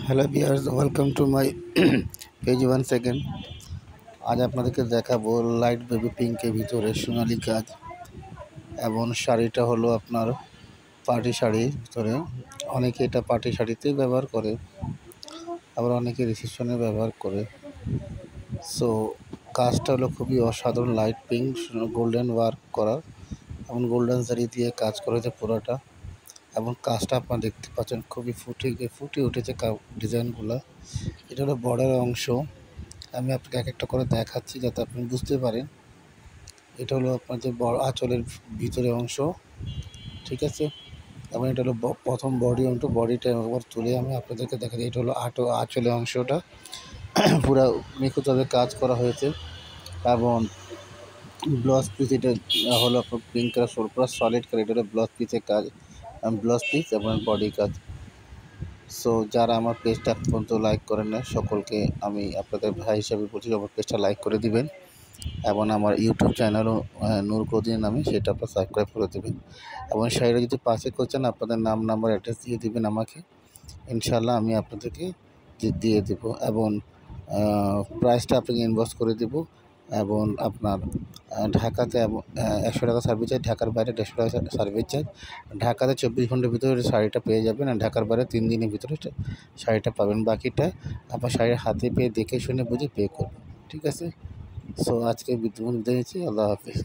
Hello viewers, welcome to my page one second. আজ আপনাদেরকে দেখাবো লাইট বেবি পিঙ্কের ভিতরে সোনালি কাজ এবং শাড়িটা হলো আপনার পার্টি শাড়ির ভিতরে। অনেকে এটা পার্টি শাড়িতেই ব্যবহার করে, আবার অনেকে রিসেপশনে ব্যবহার করে। সো কাজটা হলো খুবই অসাধারণ, লাইট পিঙ্ক গোল্ডেন ওয়ার্ক করা এবং গোল্ডেন জারি দিয়ে কাজ করেছে পুরোটা। এবং কাজটা আপনারা দেখতে পাচ্ছেন খুবই ফুটে উঠেছে ডিজাইনগুলো। এটা হলো বর্ডারের অংশ। আমি আপনাকে এক একটা করে দেখাচ্ছি যাতে আপনি বুঝতে পারেন। এটা হলো আপনার যে আঁচলের ভিতরের অংশ, ঠিক আছে। এবং এটা হলো প্রথম বডি অংশ। বডিটা একবার তুলে আমি আপনাদেরকে দেখাচ্ছি। এটা হলো আঁচলের অংশটা পুরো নিখুঁতভাবে কাজ করা হয়েছে। এবং ব্লাউজ পিস এটা হলো আপনার পিঙ্ক কালার, পুরো সলিড কালার। এটা হলো ব্লাউজ পিসের কাজ, ব্লাউজ পিস এবং বডি কাজ। সো যারা আমার পেজটা এখন পর্যন্ত লাইক করেন না, সকলকে আমি আপনাদের ভাই হিসাবে বলছি আমার পেজটা লাইক করে দিবেন এবং আমার ইউটিউব চ্যানেলও নূর কদির নামে, সেটা আপনার সাবস্ক্রাইব করে দেবেন। এবং শাড়িটা যদি পার্সেল করছেন আপনাদের নাম নাম্বার অ্যাড্রেস দিয়ে দিবেন আমাকে, ইনশাল্লাহ আমি আপনাদেরকে দিয়ে দেবো। এবং প্রাইসটা আপনাকে ইনভয়েস করে দেবো। এবং আপনার ঢাকাতে 100 টাকা সার্ভিস চার্জ, ঢাকার বাইরে 150 টাকা সার্ভিস চার্জ। ঢাকাতে 24 ঘন্টার ভিতরে শাড়িটা পেয়ে যাবেন, আর ঢাকার বাইরে 3 দিনের ভিতরে শাড়িটা পাবেন। বাকিটা আপনার শাড়ির হাতে পেয়ে দেখে শুনে বুঝে পে করবেন, ঠিক আছে। সো আজকে বিদ্যমান বিদায় নিচ্ছি। আল্লাহ হাফিজ।